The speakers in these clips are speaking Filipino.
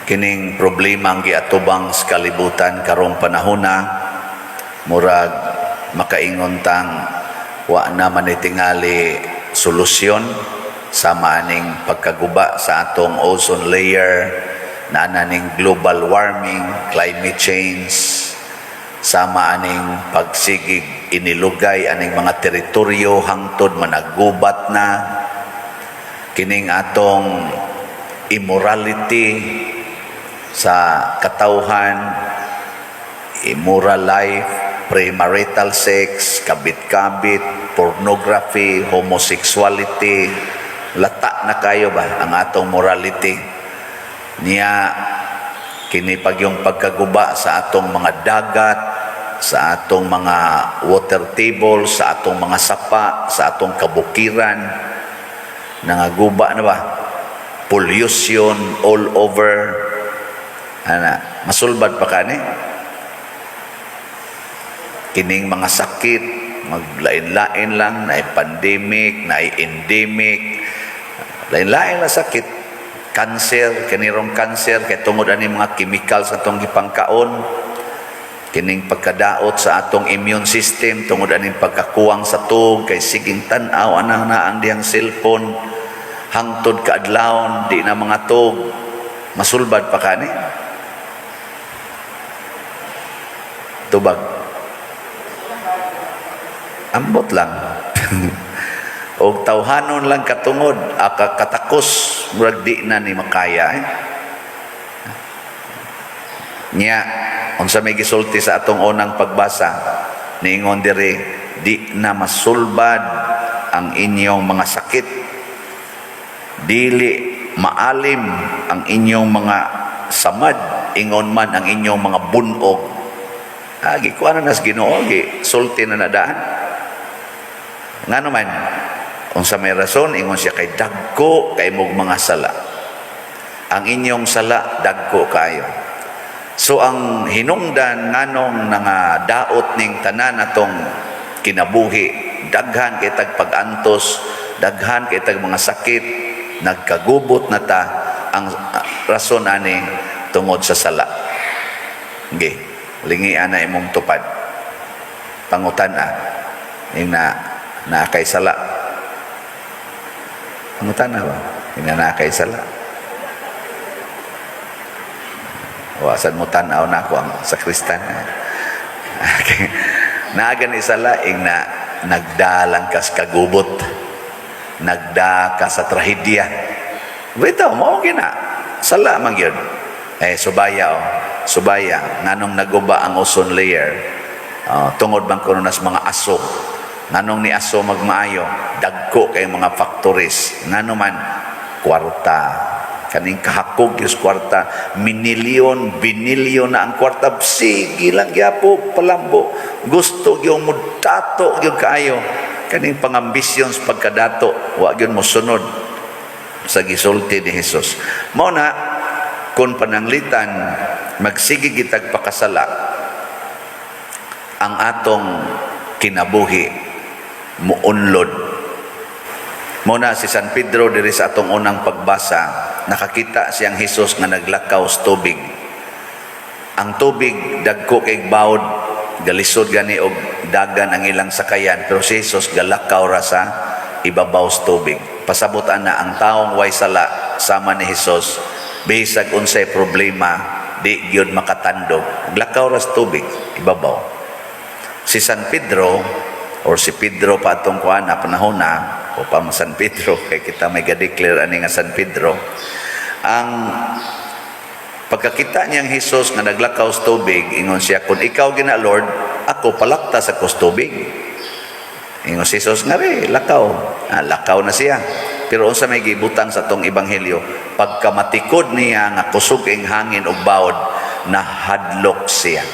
kining problema ang giatubang sa kalibutan karong panahona, murag makaingon tang wa na man tingali solusyon sama aning pagkaguba sa atong ozone layer, na ananing global warming, climate change, sama aning pagsigig inilugay aning mga teritoryo hangtod managubat na, kining atong immorality sa katawhan, immoral life, premarital sex, kabit-kabit, pornography, homosexuality, lata na kayo ba ang atong morality niya, kini pag yung pagkaguba sa atong mga dagat, sa atong mga water table, sa atong mga sapa, sa atong kabukiran, nangaguba na ba, pollution all over, ana masulbad pa kani kining mga sakit, maglain-lain lang, na pandemic, na endemic, lain-lain na sakit, cancer, kanirong cancer kay tungod ani mga chemical sa atong gipangkaon, kining pagkadaot sa atong immune system tungod ani pagkakuwang sa tug kay siging tan-aw anang na ang diyang cellphone hangtod kaadlawon di na mga tug, masulbad pa kani tubag ambot lang og tawhanon lang katungod katakos murag di na ni makaya niya unsa may gisulti sa atong unang pagbasa niingon diri, di na masulbad ang inyong mga sakit, dili maalim ang inyong mga samad, ingon man ang inyong mga bunog. Agi kuha na nas Ginoo, sulti na nadaan. Nga naman, kung sa may rason, ingon siya kay dagko kay mong mga sala. Ang inyong sala, dagko kayo. So ang hinungdan nganong nga daot ning tanan atong kinabuhi, daghan kay tag pag-antos, daghan kay tag mga sakit, nagkagubot na ta, ang rason ani tungod sa sala. Okay. Lingian na imong tupad, pangutan-a yung na kay sala, pangutan-a ba yung na kay sala, wasan mo tanaw na ako ang sakristan. Okay. Naagan isala yung nagdalang kas kagubot, nagda ka sa trahedya, bitaw mo gina sala man yun. Subaya subaya nganong naguba ang ozone layer, tungod bang kuno nas mga aso, nganong ni aso magmaayo, dagko kay mga factories, ngano man kwarta, kaning kahakog yung kwarta, minilyon, binilyon na ang kwarta, sige lang yapo palambo, gusto yung mudato yung kaayo, kaning pangambisyon sa pagkadato, wag yun mo sunod sa gisulti ni Jesus. Mao na kung pananglitan magsigi gitag pakasala, ang atong kinabuhi muunlod. Muna si San Pedro diri sa atong unang pagbasa, nakakita siyang Hesus nga naglakaw sa tubig. Ang tubig dagko kay bawd, galisod gani og dagan ang ilang sakayan, pero si Hesus galakaw ra sa ibabaw sa tubig. Pasabutan na ang taong way sala sama ni Hesus, bisag unsay problema di gyud makatandog, glakaw ra sa tubig ibabaw. Si San Pedro or si Pedro pa atong kuan na panahon na o pa San Pedro kay kita may ga-declare ani nga San Pedro, ang pagkakita niyang Hesus nga naglakaw sa tubig, ingon siya, kung ikaw gina Lord, ako palakta sa tubig. Ingon si Hesus nga lakaw. Lakaw na siya. Pero unsa may gibutang sa tong ebanghelyo, pagkamatikod niya nga kusog ing hangin ug bawod, nahadlok siya.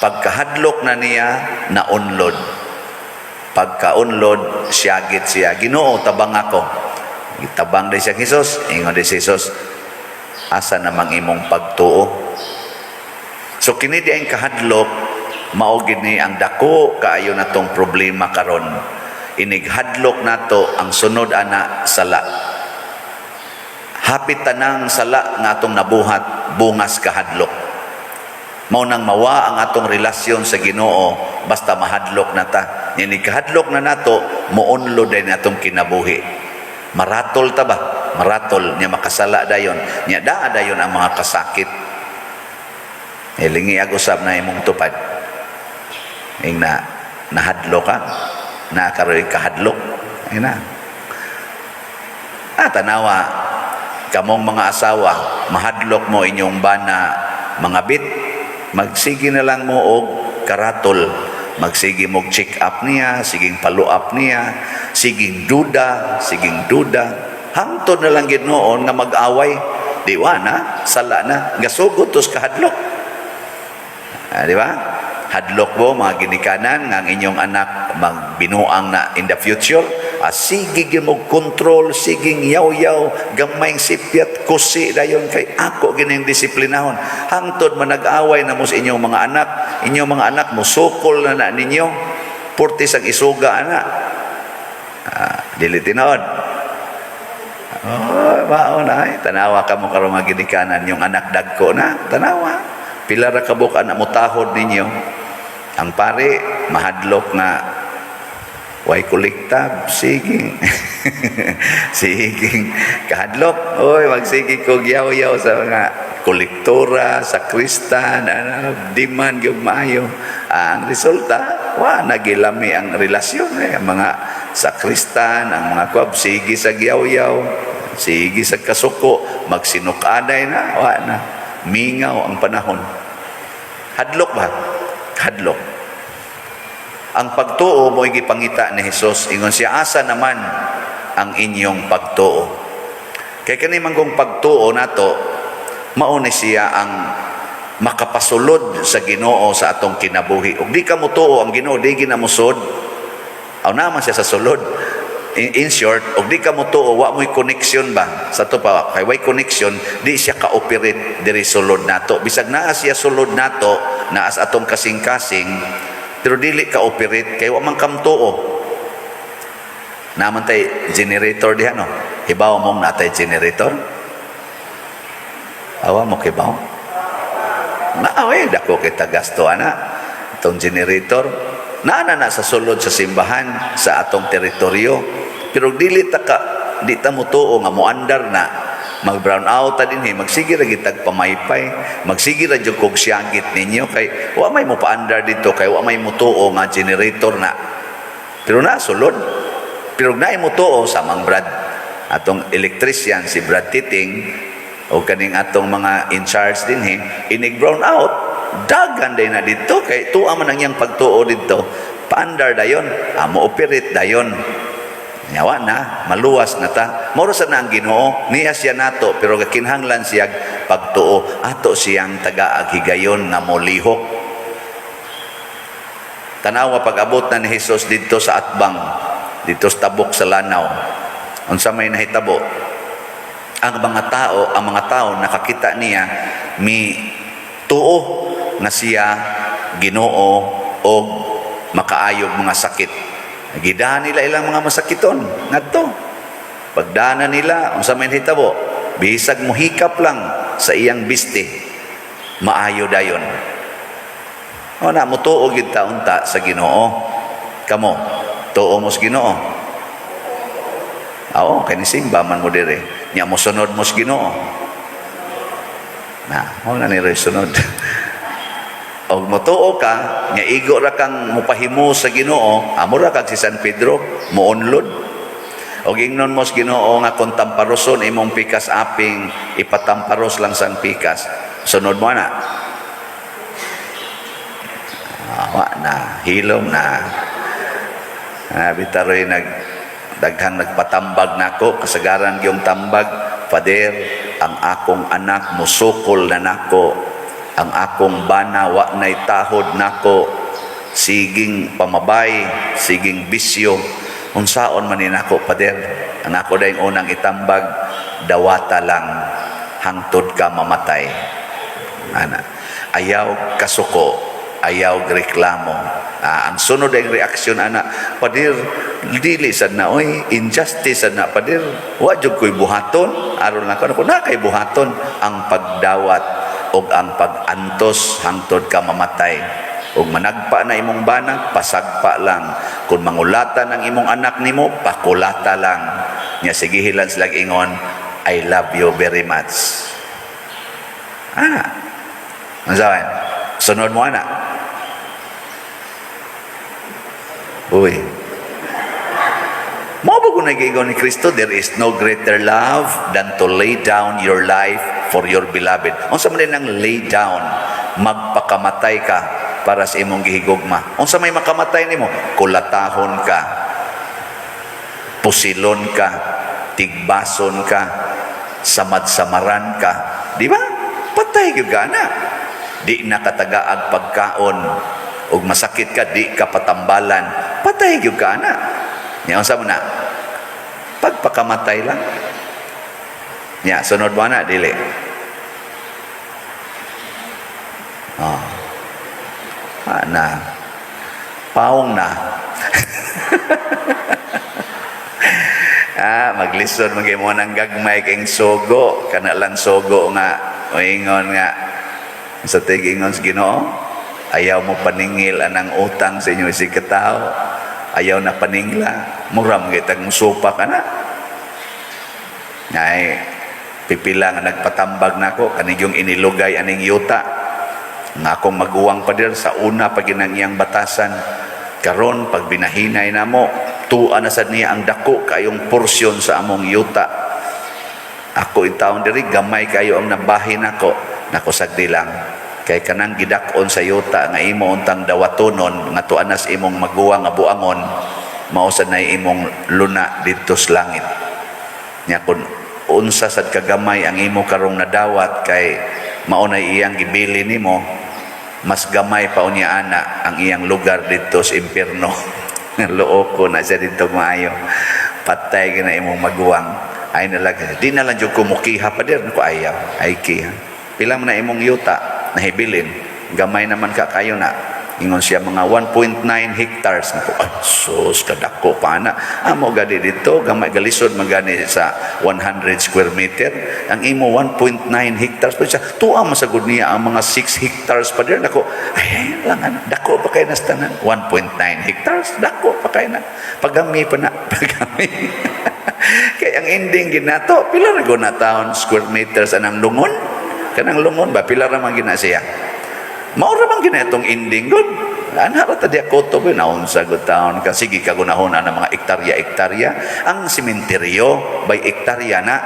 Pagkahadlok na niya, naunlod. Pagkaunlod, siyagit siya, Ginoo, tabang ako. Gitabang din siya Hesus, ingon din si Hesus, asa namang imong pagtuo. So kini di ang kahadlok, mao gid ni ang dako kaayo natong problema karon. Inighadlok nato ang sunod ana sala. hapit tanang sala nga atong nabuhat bungas kahadlok. Mao nang mawa ang atong relasyon sa Ginoo basta mahadlok na ta. Ni kahadlok na nato muunlo din atong kinabuhi. Maratol ta ba? Maratol nya makasala dayon. Nya daa dayon ang mga kasakit. Lingi agusab na imong tupad. Ing nahadlok ka. Nakaroy kahadlok. Ay na. Tanawa kamong mga asawa, mahadlok mo inyong bana mga bit, magsige na lang mo og karatol, magsige mo check up niya, siging follow up niya, siging duda, hangtod na lang gid noon nga mag-away, diwa na, sala na, gasugot tos kahadlok. Di ba? Hadlok mo mga ginikanan nga ang inyong anak magbinuang na in the future. Sige mo control, siging yaw-yaw, gamayng sipyat, kusi dayon kay ako gining disiplinahon. Hangtod man nag-away na mo sa inyong mga anak mo sukol na ninyo. Purtis ang isuga na. Dili tinod. Baon ay tanawa ka mo karon mga ginikanan yung anak dagko na, tanawa. Pila ra kabuk anak mo tahod ninyo. Ang pare mahadlok na way kolektab, sige. Sige, kahadlok. Oy, magsige ko yaw-yaw sa mga kolektora, sa kristan, diman yung maayo. Ang resulta, nagilami ang relasyon. Ang mga sa kristan, ang mga kwab, sige sa yaw-yaw, sige sa kasuko, magsinukaday na, na. Mingaw ang panahon. Hadlok ba? Hadlok. Ang pagtuo mo gipangita ni Hesus, ingon siya, asa naman ang inyong pagtuo. Kay kani manggong pagtuo nato, mao ni siya ang makapasulod sa Ginoo sa atong kinabuhi. Ug di ka mo tuo ang Ginoo, di ginamusod. Aw naman siya sa sulod. In short, ug di ka mo tuo, wa mo'y connection ba? Sa to pa, kay way connection, di siya ka-operate diri sulod nato. Bisag naa siya sulod nato, naas atong kasing-kasing, pero dili ka-operate, kay wa man kam tuo. Naman tay generator diha, no? Hibaw mong natay generator? Awa mo kibaw? Naaway, dako kita gasto, ana. Itong generator, na sa sulod sa simbahan, sa atong teritoryo. Pero di ta mo tuo nga moandar na, mag-brown out ta dinhi, magsige ra gitag pamaypay, magsige ra jud kog siyagit ninyo, kay wa may mo paandar dito, kay wa may mo tuo nga generator na. Pero na sulod. Pero naay mo tuo sa Mang Brad, atong electrician si Brad Titing, o kaning atong mga in charge dinhi, inig brown out, dagan day na dito, kay tuwa man ang iyang pagtuo dito, paandar dayon, mo operate dayon. Nyawa na, maluwas na ta. Moro sa na ang Ginoo, niya siya nato, pero kakinhanglan siya pagtuo, ato siyang taga-aghigayon nga molihok. Tanawa pag-abot na ni Jesus dito sa Atbang, dito sa tabok sa Lanao, unsa may nahitabo, ang mga tao nakakita niya mi tuo nga siya Ginoo o makaayog mga sakit. Nagidahan nila ilang mga masakiton ngadto. Pagdana nila unsa may hitabo, bisag mo hikap lang sa iyang biste, maayo dayon. Na mo tuo gid ta unta sa Ginoo. Kamo tuo mo sa Ginoo. Kani simba man mo dire. Nya mo sunod mo sa Ginoo. Na ni sunod. Og motuo ka, nya igo ra kang mupahimo sa Ginoo, amo ra kag si San Pedro, muunlod. Og ingnon mo sa Ginoo nga kung tamparoson imong pikas aping, ipatamparos lang sang pikas. Sunod mo na. Na, hilom na. Bitaroy daghang nagpatambag nako, kasagaran gyung tambag, Pader, ang akong anak musukol na nako. Ang akong bana wa nay tahod nako, siging pamabay, siging bisyo, unsaon man ni nako, Pader. Ang ako dayong unang itambag, dawata lang, hangtod ka mamatay. Ayaw kasuko, ayaw reklamo. Ang sunod ay reaksyon anak, padir dili sad na oy, injustice sad na padir, wa jud koy buhaton, aron lang ko na kay buhaton ang pagdawat og ang pag-antos hangtod ka mamatay. Ug managpa na imong bana, pasagpa lang. Kung mangulata ng imong anak nimo, pakulata lang. Nya sige hilan sila ingon, I love you very much. Masawan? Sunod mo anak. Uy. Mao ba kung nag-iigaw ni Kristo, there is no greater love than to lay down your life for your beloved. Unsa man din ang lay down, magpakamatay ka para sa imong gihigugma. Unsa may makamatay nimo, kulatahon ka, pusilon ka, tigbason ka, samad-samaran ka. Di ba? Patay gyud ka na. Di nakatagaag pagkaon ug masakit ka, di ka patambalan. Patay gyud ka na. Nya unsa mo na? Pagpakamatay lang. Nya sunod mo na dili. Na paong na. Maglisod magay mo ng gagmay kayong sogo, kana lang sogo nga o ingon nga sa tigingon sa Ginoo, ayaw mo paningil anang utang sa inyo si katao, ayaw na paningla, muram kitag musupa ka na. Ngay pipila nga nagpatambag nako kaning yung inilugay aning yuta nga akong maguwang pa dir sa una pag ginang iyang batasan, karon pag binahinay namo tuwa na sad niya ang dako kayong porsyon sa among yuta. Ako intawon diri gamay kayo ang nabahin nako sagdi lang kay kanang gidakon sa yuta nga imo untang dawatonon nga tuan nas imong maguwang nga buangon mao sad nay imong luna didto sa langit. Nya kun unsa sad kagamay ang imo karong nadawat kay mao nay iyang gibili nimo, mas gamay pa unya ana ang iyang lugar didto sa impierno. Loo ko na siya dito maayo, patay ka na imong maguwang ay nalag di na lang jud kumukiha pa dir ko ayaw ay kiha pila man na imong yuta nahibilin gamay naman ka kayo na ingon siya mga 1.9 hectares na po. Ay sus kadako pa na amo gadi dito gamay galisod magani sa 100 square meter ang imo 1.9 hectares pa siya tuwa masagod niya ang mga 6 hectares pa dir nako ay lang dako pa kay nastanan 1.9 hectares dako pa kay na pagami pa na pagami. Kaya ang ending ginato pila ra go na taon square meters anang lungon kanang lungon ba pila ra man gina siya mao ra man ginatong ending good ana ra ta di ako to ba naon sa good taon ka sige kagunahon ana mga ektarya ang sementeryo by ektarya na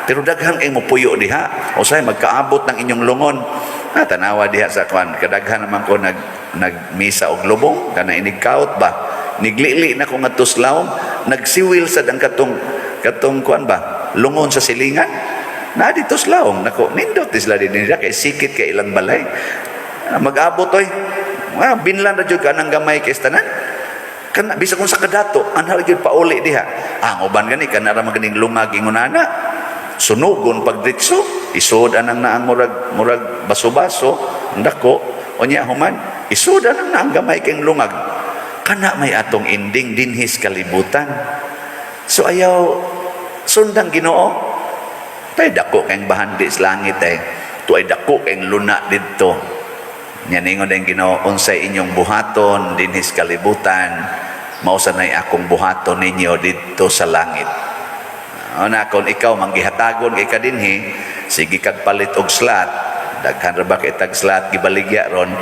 pero daghan kay mo puyo diha usay magkaabot ng inyong lungon tanawa diha sa kwan kadaghan naman ko nagmisa og lubong kana inigkaut ba niglili na ko ngadto Laom nagsiwil sad ang katong kwan ba lungon sa silingan na dito sa Laom nako nindot isla din nila kay sikit kay ilang balay mag-abot oy binlan ra jud ka nang gamay kay tanan kana bisa kung sa kadato anhal jud pauli diha ang uban gani kana ra maganing lungag ingon ana sunugon pagditso isod anang naang murag baso-baso ndako unya human isod anang naang gamay kay lungag kana may atong ending dinhis kalibutan. So ayaw sundang Ginoo. Tay dako kayong bahandi sa langit tuay dako kayong luna didto. Nya ningon ding Ginoo unsay inyong buhaton dinhis kalibutan mao sanay akong buhaton ninyo didto sa langit. Ana kon ikaw manggihatagon kay kadinhi sige kag palit og slat daghan ra ba kay tag slat gibaligya ron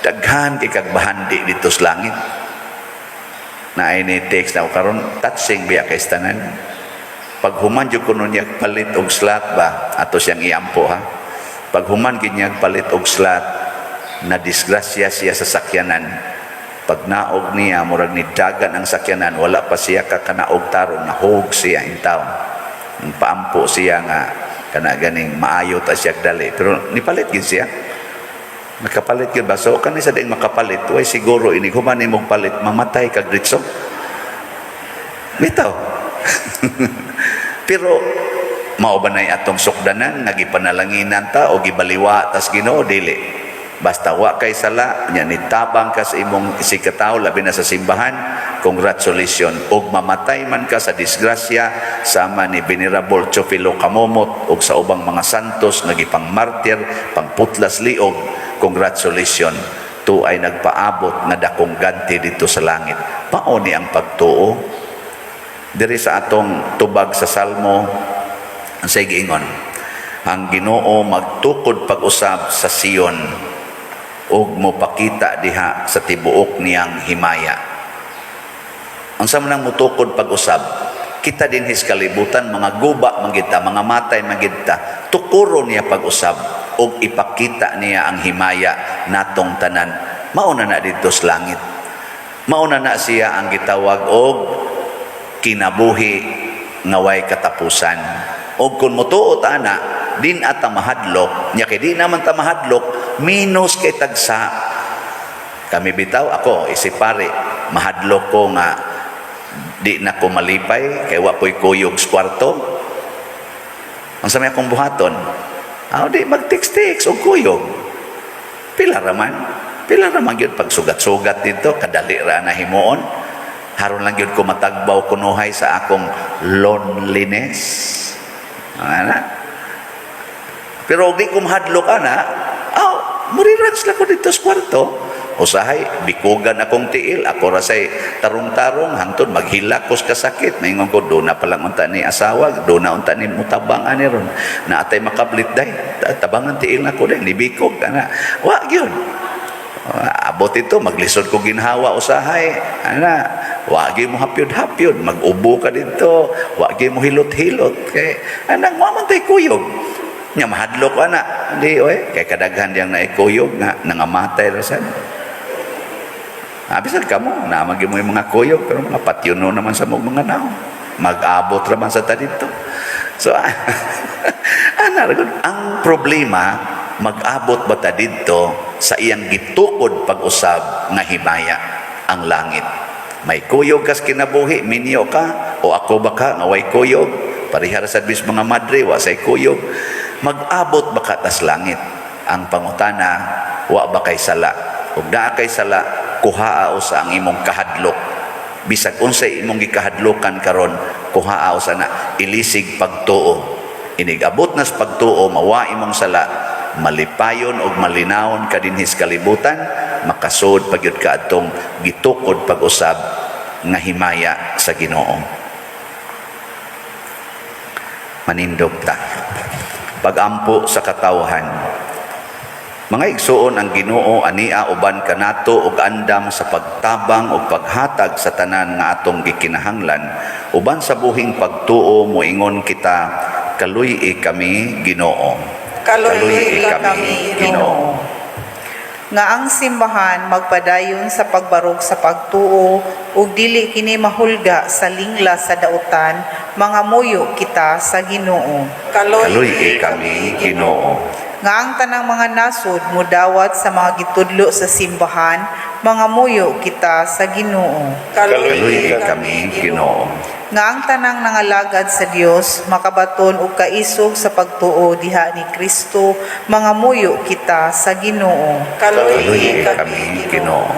daghan kay kag bahandi didto sa langit. Na ini text na karon touching biya kay tanan pag human jud kuno niya palit og slat ba ato siyang iampo ha pag human gid niya palit og slat na disgrasya siya sa sakyanan pag naog niya murag ni dagan ang sakyanan wala pa siya kakanaog tarong nahog siya in town paampo siya nga kana ganing maayo ta siya dali pero nipalit gid siya nakapalit yun ba? So, kanisa din makapalit. Uy, siguro, iniguman mong palit, mamatay kag ditso. Bitaw. Pero, mao ba na atong sukdanan, nagipanalanginan ta, o gibaliwa, tas Ginoo dili. Basta wa kay sala, nya nitabang ka sa imong isikataw, labi na sa simbahan, congratulations. Og mamatay man ka sa disgrasya, sama ni Venerable Chofilo Kamomot, og sa ubang mga santos, nagipang martir, pangputlas liog, congratulations. To ay nagpaabot nga dakong ganti dito sa langit. Pauni ang pagtuo. Diri sa atong tubag sa Salmo, ang say giingon, ang Ginoo magtukod pag-usab sa Sion ug mopakita diha sa tibuok niyang himaya. Ang sa manang mutukod pag-usab, kita din his kalibutan, mga guba manggita, mga matay manggita, tukuro niya pag-usab ug ipakita niya ang himaya natong tanan. Mauna na dito sa langit. Mauna na siya ang gitawag og kinabuhi nga way katapusan. O kung mutuot ana, din ata mahadlok, nya kay di naman ta mahadlok, minus kay tagsa. Kami bitaw, ako, isipari, mahadlok ko nga, di na ko malipay, kay wapoy kuyog sa kwarto. Ang sa may akong buhaton, di mag-text-text o kuyog. Pila raman yun, pag sugat-sugat dito, kadali ra na himuon. Haron lang yun ko matagbaw kunuhay sa akong loneliness. Pero di ko mahadlok murirax lang ko dito sa kwarto. Usahay, bikugan akong tiil, ako rasay tarong-tarong, hangtod maghilakos kasakit. Maingon ko, doon na palang unta ni asawa, doon na unta ni mutabangan ni ron. Na atay makablit day, tabangan tiil na ko day, libikog ka na. Wag yun. Abot ito, maglisod ko ginhawa usahay. Wagi mo hapyod-hapyod, mag-ubo ka dito, wagi mo hilot-hilot. Kay, mamantay kuyog. Nya mahadlok di kay kadaghan diyang naikuyog nga, nangamatay rasan. Bisan ka mo, namagi mo yung mga kuyog, pero mga patyuno naman sa mga naon. Mag-abot raman sa dito. So, ang problema, mag-abot ba ta dito sa iyang gitukod pag-usab nga himaya ang langit. May kuyog kas kinabuhi, minyo ka, o ako ba ka, nga way kuyog, parihara sa bis mga madre, wa say kuyog. Mag-abot ba ka tas langit? Ang pangutana, wa ba kay sala? Ug naa kay sala, kuhaa sa ang imong kahadlok. Bisag unsay imong gikahadlokan karon, kuhaa sana ilisig pagtuo. Inigabot nas pagtuo, mawa imong sala, malipayon og malinawon ka dinhis kalibutan, makasud pagyud ka atong gitukod pag-usab nga himaya sa Ginoo. Manindog ta. Pagampo sa katawhan. Mga igsuon, ang Ginoo ania uban kanato og andam sa pagtabang ug paghatag sa tanan nga atong gikinahanglan. Uban sa buhing pagtuo, moingon kita, kaluy kami Ginoo. Kaluy kami Ginoo. Nga ang simbahan magpadayon sa pagbarog sa pagtuo ug dili kini mahulga sa lingla sa dautan, mga muyo kita sa Ginoo. Kaluy kami Ginoo. Nga ang tanang mga nasud mudawat sa mga gitudlo sa simbahan, mga muyo kita sa Ginoo. Kaluy kami Ginoo. Nga ang tanang nangalagad sa Dios makabaton og kaisog sa pagtuo diha ni Kristo, mga muyo kita sa Ginoo. Kaluy kami Ginoo.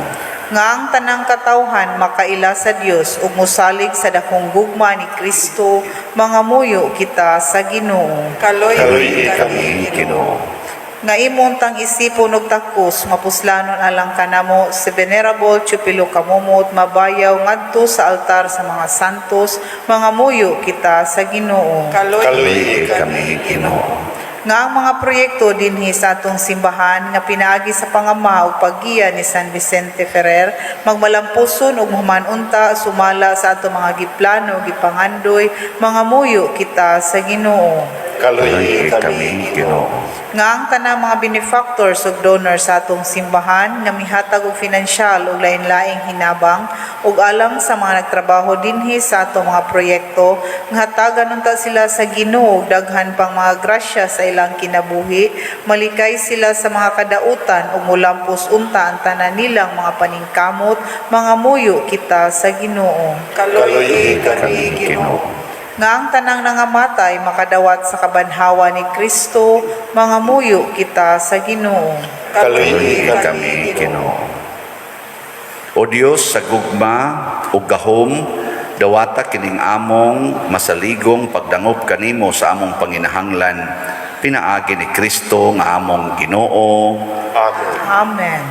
Nga ang tanang katawhan makaila sa Dios ug mosalig sa dakong gugma ni Kristo, mga muyo kita sa Ginoo. Kaluy kami Ginoo. Nga imong tang isipon og takos mapuslanon alang kanamo si Venerable Chofilo Kamomot, mabayaw ngadto sa altar sa mga santos, mga muyo kita sa Ginoo. Kaluy kami Ginoo. Nga ang mga proyekto dinhi sa atong simbahan nga pinaagi sa pangama ug paggiya ni San Vicente Ferrer, magmalampuson ug humanunta sumala sa atong mga giplano gipangandoy, mga muyo kita sa Ginoo. Kaluy kami Ginoo. Nga ang tanang mga benefactors ug donors sa atong simbahan nga mihatag og finansyal ug lain-laing hinabang ug alang sa mga nagtrabaho dinhi sa atong mga proyekto, nga hatagan unta sila sa Ginoo ug daghan pang mga grasya sa ilang kinabuhi, malikay sila sa mga kadautan ug mulampos unta ang tanan nilang mga paningkamot, mga muyo kita sa Ginoo. Kaluy kami Ginoo. nga ang tanang nangamatay makadawat sa kabanhawa ni Kristo, mga muyo kita sa Ginoo. Kaluhi kami, Ginoo. O Dios sa gugma ug gahom, dawata kining among masaligong pagdangop kanimo sa among panginahanglan. Pinaagi ni Kristo nga among Ginoo. Amen. Amen.